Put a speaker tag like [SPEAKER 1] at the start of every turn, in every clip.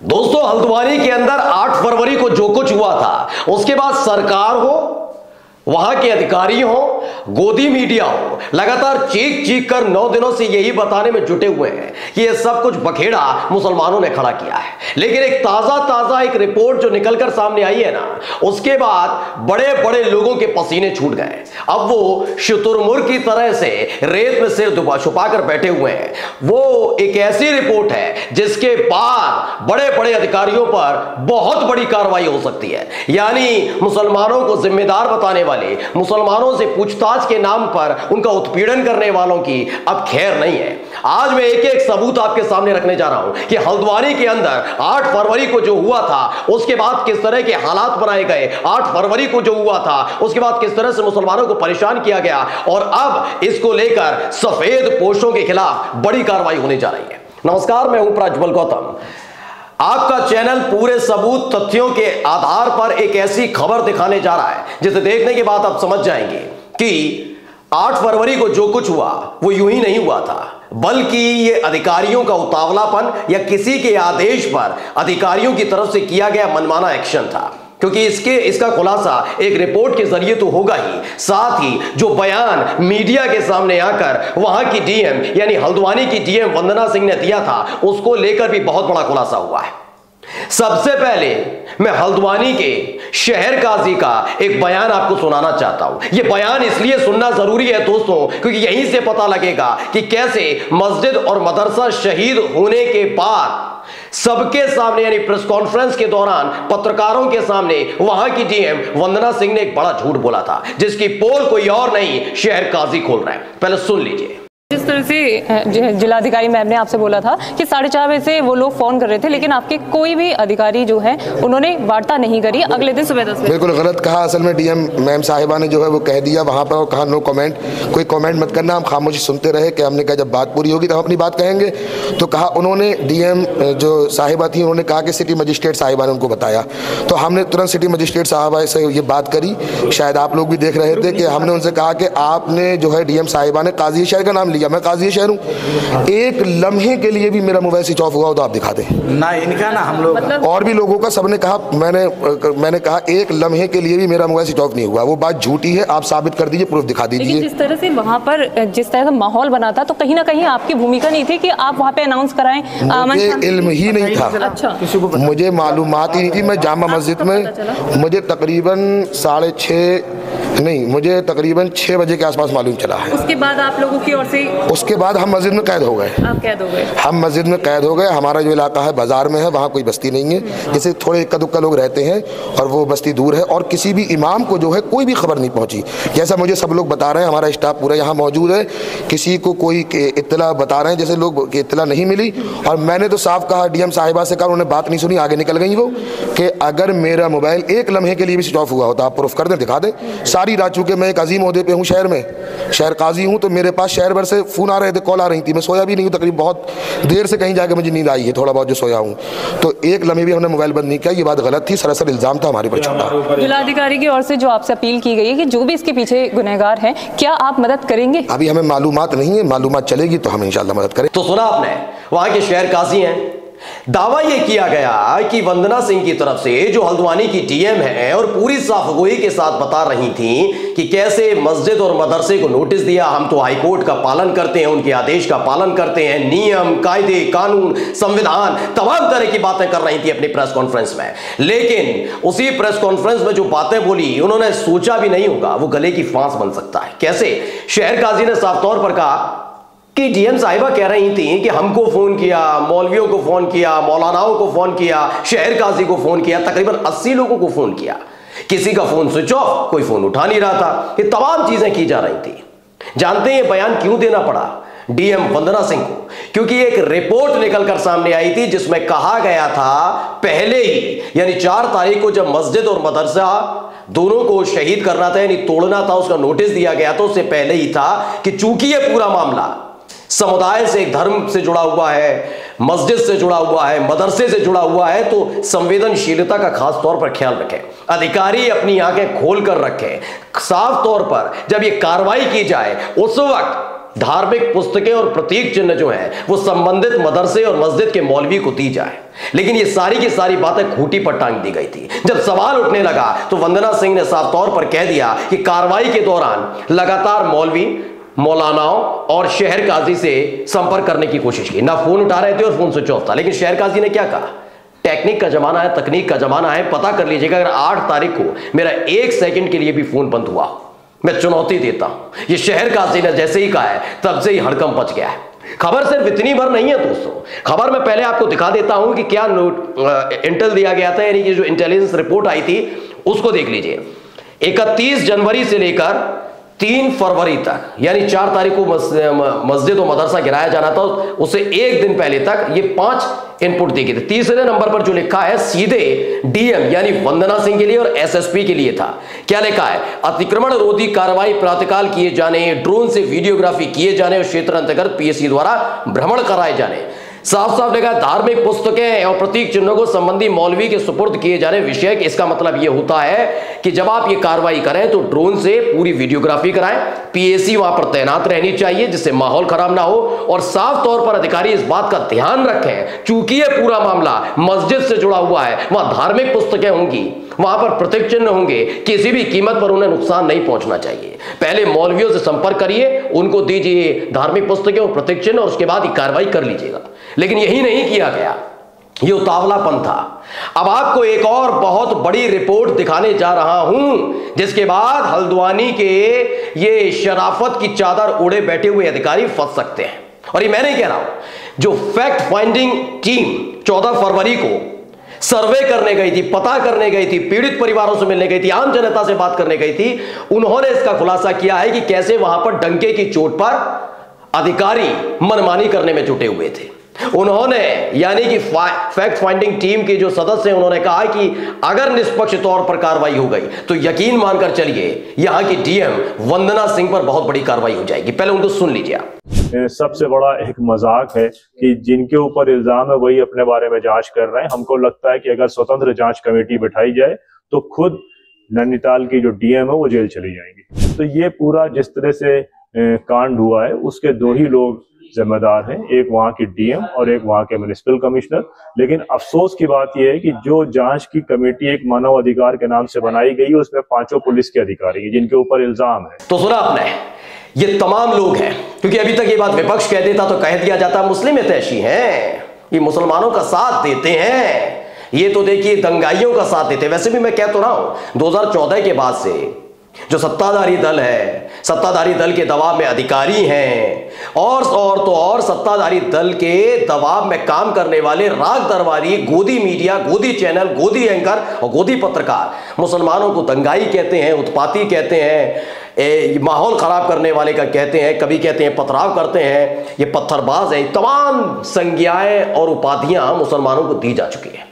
[SPEAKER 1] दोस्तों, हल्द्वानी के अंदर 8 फरवरी को जो कुछ हुआ था, उसके बाद सरकार हो, वहां के अधिकारी हो, गोदी मीडिया हो, लगातार चीख चीख कर 9 दिनों से यही बताने में जुटे हुए हैं कि यह सब कुछ बखेड़ा मुसलमानों ने खड़ा किया है। लेकिन एक ताजा एक रिपोर्ट जो निकलकर सामने आई है ना, उसके बाद बड़े बड़े लोगों के पसीने छूट गए। अब वो शुतुरमुर्ग की तरह से रेत में सिर छुपा कर बैठे हुए हैं। वो एक ऐसी रिपोर्ट है जिसके बाद बड़े बड़े अधिकारियों पर बहुत बड़ी कार्रवाई हो सकती है। यानी मुसलमानों को जिम्मेदार बताने वाले, मुसलमानों से पूछताछ के नाम पर उनका उत्पीड़न करने वालों की अब खैर नहीं है। आज मैं एक एक सबूत आपके सामने रखने जा रहा हूं कि हल्द्वानी के अंदर 8 फरवरी को जो हुआ था, उसके बाद किस तरह के हालात बनाए गए, 8 फरवरी को जो हुआ था उसके बाद किस तरह से मुसलमानों को परेशान किया गया, और अब इसको लेकर सफेद पोशों के खिलाफ बड़ी कार्रवाई होने जा रही है। नमस्कार, मैं हूं प्रज्वल गौतम। आपका चैनल पूरे सबूत तथ्यों के आधार पर एक ऐसी खबर दिखाने जा रहा है जिसे देखने के बाद आप समझ जाएंगे कि 8 फरवरी को जो कुछ हुआ वो यूं ही नहीं हुआ था, बल्कि ये अधिकारियों का उतावलापन या किसी के आदेश पर अधिकारियों की तरफ से किया गया मनमाना एक्शन था। क्योंकि इसका खुलासा एक रिपोर्ट के जरिए तो होगा ही, साथ ही जो बयान मीडिया के सामने आकर वहां की डीएम यानी हल्द्वानी की डीएम वंदना सिंह ने दिया था, उसको लेकर भी बहुत बड़ा खुलासा हुआ है। सबसे पहले मैं हल्द्वानी के शहर काजी का एक बयान आपको सुनाना चाहता हूं। यह बयान इसलिए सुनना जरूरी है दोस्तों, क्योंकि यहीं से पता लगेगा कि कैसे मस्जिद और मदरसा शहीद होने के बाद सबके सामने यानी प्रेस कॉन्फ्रेंस के दौरान पत्रकारों के सामने वहां की डीएम वंदना सिंह ने एक बड़ा झूठ बोला था, जिसकी पोल कोई और नहीं, शहर काजी खोल रहा है। पहले सुन लीजिए।
[SPEAKER 2] जिस तरह से जिलाधिकारी मैम ने आपसे बोला था कि 4:30 बजे से वो लोग फोन कर रहे थे, लेकिन आपके कोई भी अधिकारी जो है उन्होंने वार्ता नहीं करी अगले दिन सुबह 10 बजे।
[SPEAKER 3] बिल्कुल गलत कहा। असल में डीएम मैम साहिबा ने जो है वो कह दिया वहाँ पर, और कहा नो कमेंट, कोई कमेंट मत करना। हम खामोशी सुनते रहे कि हमने कहा जब बात पूरी होगी तो हम अपनी बात कहेंगे। तो कहा उन्होंने, डीएम जो साहिबा थी उन्होंने कहा कि सिटी मजिस्ट्रेट साहिबा ने उनको बताया, तो हमने तुरंत सिटी मजिस्ट्रेट साहिबा से ये बात करी। शायद आप लोग भी देख रहे थे कि हमने उनसे कहा कि आपने जो है डीएम साहिबा ने काजी शहर का नाम लिया, मैं काजी शहर हूँ, एक लम्हे के लिए भी मेरा मोबाइल स्विच ऑफ हुआ हो तो आप दिखा दें
[SPEAKER 4] ना, इनका ना हम लोग
[SPEAKER 2] मतलब
[SPEAKER 3] और भी लोगों का, सबने कहा, मैंने कहा एक लम्हे के लिए भी मेरा मोबाइल स्विच ऑफ नहीं हुआ। वो बात झूठी है, आप साबित कर दीजिए, प्रूफ दिखा दीजिए।
[SPEAKER 2] जिस तरह से वहां पर जिस तरह का माहौल बना था, तो कहीं ना कहीं आपकी भूमिका नहीं थी कि आप वहां पे अनाउंस कराएं।
[SPEAKER 3] मुझे इल्म ही नहीं था,
[SPEAKER 2] अच्छा,
[SPEAKER 3] मुझे मालूमात ही नहीं थी। मैं जामा मस्जिद में, मुझे तकरीबन 6 बजे के आसपास मालूम चला है।
[SPEAKER 2] उसके बाद आप लोगों की ओर से,
[SPEAKER 3] उसके बाद हम मस्जिद में कैद हो गए।
[SPEAKER 2] आप कैद हो गए?
[SPEAKER 3] हम मस्जिद में कैद हो गए। हमारा जो इलाका है बाजार में है, वहाँ कोई बस्ती नहीं है, जैसे थोड़े इक्का दुक्का लोग रहते हैं और वो बस्ती दूर है, और किसी भी इमाम को जो है कोई भी खबर नहीं पहुंची। जैसा मुझे सब लोग बता रहे हैं, हमारा स्टाफ पूरा यहाँ मौजूद है, किसी को कोई इत्तला बता रहे हैं जैसे लोग की इत्तला नहीं मिली। और मैंने तो साफ कहा डीएम साहिबा से, कहा, उन्होंने बात नहीं सुनी, आगे निकल गई वो, कि अगर मेरा मोबाइल एक लम्हे के लिए भी स्विच ऑफ हुआ होता आप प्रूफ कर दें, दिखा दें। सारी रात, चूंकि मैं एक अजीम ओहदे पे हूँ शहर में, शहर काजी हूँ, तो मेरे पास शहर भर से फोन आ रहे थे, कॉल आ रही थी। मैं सोया भी नहीं हूँ, तकरीबन बहुत देर से कहीं जाके मुझे नींद आई है, थोड़ा बहुत जो सोया हूँ। तो एक लम्हे भी हमने मोबाइल बंद नहीं किया। ये बात गलत थी, सरासर इल्जाम था हमारे पर छोटा।
[SPEAKER 2] जिलाधिकारी की ओर से जो आपसे अपील की गई है कि जो भी इसके पीछे गुनहगार हैं, क्या आप मदद करेंगे?
[SPEAKER 3] अभी हमें मालूमात नहीं है, मालूमात चलेगी तो हम इंशाल्लाह मदद करें।
[SPEAKER 1] तो सुना आपने, वहां के शहर काजी हैं। दावा यह किया गया कि वंदना सिंह की तरफ से, जो हल्द्वानी की डीएम है और पूरी साफगोई के साथ बता रही थी कि कैसे मस्जिद और मदरसे को नोटिस दिया, हम तो हाईकोर्ट का पालन करते हैं, उनके आदेश का पालन करते हैं, नियम कायदे कानून संविधान तमाम तरह की बातें कर रही थी अपनी प्रेस कॉन्फ्रेंस में। लेकिन उसी प्रेस कॉन्फ्रेंस में जो बातें बोली, उन्होंने सोचा भी नहीं होगा वो गले की फांस बन सकता है। कैसे? शहर काजी ने साफ तौर पर कहा कि डीएम साहिबा कह रही थी कि हमको फोन किया, मौलवियों को फोन किया, मौलानाओं को फोन किया, शहर काजी को फोन किया, तकरीबन 80 लोगों को फोन किया, किसी का फोन स्विच ऑफ, कोई फोन उठा नहीं रहा था। ये तमाम चीजें की जा रही थी। जानते हैं ये बयान क्यों देना पड़ा डीएम वंदना सिंह को? क्योंकि एक रिपोर्ट निकलकर सामने आई थी जिसमें कहा गया था पहले ही, यानी 4 तारीख को जब मस्जिद और मदरसा दोनों को शहीद करना था यानी तोड़ना था, उसका नोटिस दिया गया, तो उससे पहले ही था कि चूंकि यह पूरा मामला समुदाय से, धर्म से जुड़ा हुआ है, मस्जिद से जुड़ा हुआ है, मदरसे से जुड़ा हुआ है, तो संवेदनशीलता का खास तौर पर ख्याल रखें, अधिकारी अपनी आंखें खोल कर रखें। साफ तौर पर जब ये कार्रवाई की जाए उस वक्त धार्मिक पुस्तकें और प्रतीक चिन्ह जो है वो संबंधित मदरसे और मस्जिद के मौलवी को दी जाए। लेकिन ये सारी की सारी बातें खूंटी पर टांग दी गई थी। जब सवाल उठने लगा तो वंदना सिंह ने साफ तौर पर कह दिया कि कार्रवाई के दौरान लगातार मौलवी, मौलानाओं और शहर काजी से संपर्क करने की कोशिश की। ना फोन उठा रहे थे और फोन स्विच ऑफ था। लेकिन शहर काजी ने क्या कहा? टेक्निक का जमाना है, तकनीक का जमाना है, पता कर लीजिएगा अगर 8 तारीख को मेरा 1 सेकंड के लिए भी फोन बंद हुआ, मैं चुनौती देता हूं। ये शहर काजी ने जैसे ही कहा है तब से ही हड़कंप मच गया है। खबर सिर्फ इतनी भर नहीं है दोस्तों, खबर में पहले आपको दिखा देता हूं कि क्या इंटेल दिया गया था, यानी कि जो इंटेलिजेंस रिपोर्ट आई थी उसको देख लीजिए। 31 जनवरी से लेकर 3 फरवरी तक, यानी 4 तारीख को मस्जिद और मदरसा गिराया जाना था, उससे 1 दिन पहले तक ये 5 इनपुट दी गई थी। तीसरे नंबर पर जो लिखा है सीधे डीएम यानी वंदना सिंह के लिए और एसएसपी के लिए था। क्या लिखा है? अतिक्रमण रोधी कार्रवाई प्रातःकाल किए जाने, ड्रोन से वीडियोग्राफी किए जाने और क्षेत्र अंतर्गत पीएससी द्वारा भ्रमण कराए जाने। साफ साफ लिखा है धार्मिक पुस्तकें और प्रतीक चिन्हों को संबंधी मौलवी के सुपुर्द किए जाने विषय। इसका मतलब यह होता है कि जब आप ये कार्रवाई करें तो ड्रोन से पूरी वीडियोग्राफी कराएं, पीएसी वहां पर तैनात रहनी चाहिए जिससे माहौल खराब ना हो, और साफ तौर पर अधिकारी इस बात का ध्यान रखें चूंकि यह पूरा मामला मस्जिद से जुड़ा हुआ है, वहां धार्मिक पुस्तकें होंगी, वहां पर प्रतीक चिन्ह होंगे, किसी भी कीमत पर उन्हें नुकसान नहीं पहुंचना चाहिए। पहले मौलवियों से संपर्क करिए, उनको दीजिए धार्मिक पुस्तकें और प्रतीक चिन्ह और उसके बाद ही कार्रवाई कर लीजिएगा। लेकिन यही नहीं किया गया, ये उतावलापन था। अब आपको एक और बहुत बड़ी रिपोर्ट दिखाने जा रहा हूं जिसके बाद हल्द्वानी के ये शराफत की चादर ओढ़े बैठे हुए अधिकारी फंस सकते हैं। और ये मैं नहीं कह रहा हूं, जो फैक्ट फाइंडिंग टीम 14 फरवरी को सर्वे करने गई थी, पता करने गई थी, पीड़ित परिवारों से मिलने गई थी, आम जनता से बात करने गई थी, उन्होंने इसका खुलासा किया है कि कैसे वहां पर डंके की चोट पर अधिकारी मनमानी करने में जुटे हुए थे। उन्होंने यानी कि फैक्ट फाइंडिंग टीम के जो सदस्य हैं उन्होंने कहा कि अगर निष्पक्ष तौर पर कार्रवाई हो गई तो यकीन मानकर चलिए यहां की डीएम वंदना सिंह पर बहुत बड़ी कार्रवाई हो जाएगी। पहले उनको सुन लीजिए आप।
[SPEAKER 4] सबसे बड़ा एक मजाक है कि जिनके ऊपर इल्जाम है वही अपने बारे में जांच कर रहे हैं। हमको लगता है कि अगर स्वतंत्र जांच कमेटी बिठाई जाए तो खुद नैनीताल की जो डीएम है वो जेल चली जाएंगी। तो ये पूरा जिस तरह से कांड हुआ है उसके 2 ही लोग जिम्मेदार हैं, एक वहां की डीएम और एक वहां के म्युनिसिपल कमिश्नर। लेकिन अफसोस की बात यह है कि जो जांच की कमेटी एक मानव अधिकार के नाम से बनाई गई है उसमें 5 पुलिस के अधिकारी हैं जिनके ऊपर इल्जाम है।
[SPEAKER 1] तो सुना आपने, ये तमाम लोग हैं, क्योंकि अभी तक ये बात विपक्ष कह देता तो कह दिया जाता मुस्लिम हितैषी हैं, ये मुसलमानों का साथ देते हैं, ये तो देखिए दंगाइयों का साथ देते हैं। वैसे भी मैं कह तो रहा हूं 2014 के बाद से जो सत्ताधारी दल है, सत्ताधारी दल के दबाव में अधिकारी हैं और तो और सत्ताधारी दल के दबाव में काम करने वाले राग दरबारी, गोदी मीडिया, गोदी चैनल, गोदी एंकर और गोदी पत्रकार मुसलमानों को दंगाई कहते हैं, उत्पाती कहते हैं, माहौल खराब करने वाले का कहते हैं, कभी कहते हैं पथराव करते हैं, ये पत्थरबाज है। तमाम संज्ञाएं और उपाधियां मुसलमानों को दी जा चुकी है।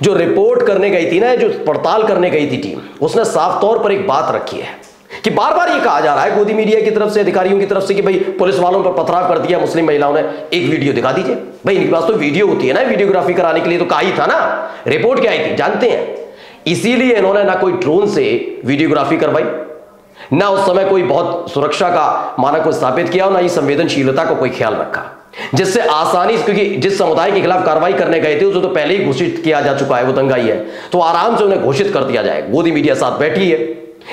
[SPEAKER 1] जो रिपोर्ट करने गई थी ना, जो पड़ताल करने गई थी टीम, उसने साफ तौर पर एक बात रखी है कि बार बार ये कहा जा रहा है गोदी मीडिया की तरफ से, अधिकारियों की तरफ से कि भाई पुलिस वालों पर पथराव कर दिया मुस्लिम महिलाओं ने। एक वीडियो दिखा दीजिए भाई, इनके पास तो वीडियो होती है ना, वीडियोग्राफी कराने के लिए तो कहा ही था ना। रिपोर्ट क्या आई थी जानते हैं? इसीलिए इन्होंने ना कोई ड्रोन से वीडियोग्राफी करवाई, ना उस समय कोई बहुत सुरक्षा का मानक को स्थापित किया और ना ही संवेदनशीलता को कोई ख्याल रखा, जिससे आसानी, क्योंकि जिस समुदाय के खिलाफ कार्रवाई करने गए थे उसे तो पहले ही घोषित किया जा चुका है, वो दंगाई है, तो आराम से उन्हें घोषित कर दिया जाए। गोदी मीडिया साथ बैठी है।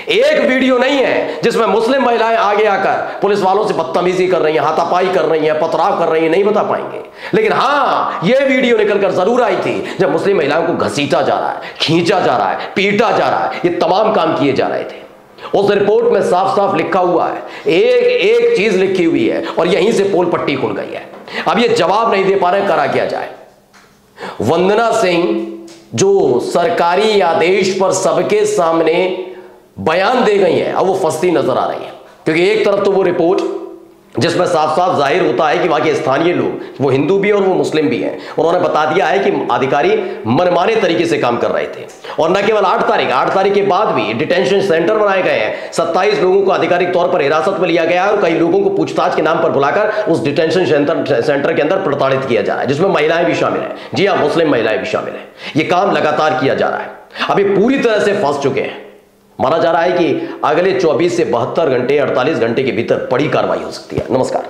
[SPEAKER 1] एक वीडियो नहीं है जिसमें मुस्लिम महिलाएं आगे आकर पुलिस वालों से बदतमीजी कर रही हैं, हाथापाई कर रही हैं, पथराव कर रही हैं, नहीं बता पाएंगे। लेकिन हां, यह वीडियो निकलकर जरूर आई थी जब मुस्लिम महिलाओं को घसीटा जा रहा है, खींचा जा रहा है, पीटा जा रहा है, ये तमाम काम किए जा रहे थे। उस रिपोर्ट में साफ साफ लिखा हुआ है, एक एक चीज लिखी हुई है और यहीं से पोल पट्टी खुल गई है। अब ये जवाब नहीं दे पा रहे, करा क्या जाए। वंदना सिंह जो सरकारी आदेश पर सबके सामने बयान दे गई है, अब वो फंसती नजर आ रही है, क्योंकि एक तरफ तो वो रिपोर्ट जिसमें साफ साफ जाहिर होता है कि वहां के स्थानीय लोग, वो हिंदू भी और वो मुस्लिम भी हैं, उन्होंने बता दिया है कि अधिकारी मनमाने तरीके से काम कर रहे थे। और न केवल 8 तारीख के बाद भी डिटेंशन सेंटर बनाए गए हैं, 27 लोगों को आधिकारिक तौर पर हिरासत में लिया गया है और कई लोगों को पूछताछ के नाम पर बुलाकर उस डिटेंशन सेंटर के अंदर प्रताड़ित किया जा रहा है, जिसमें महिलाएं भी शामिल हैं। जी हाँ, मुस्लिम महिलाएं भी शामिल हैं। यह काम लगातार किया जा रहा है। अभी पूरी तरह से फंस चुके हैं माना जा रहा है कि अगले 24 से 72 घंटे 48 घंटे के भीतर बड़ी कार्रवाई हो सकती है। नमस्कार।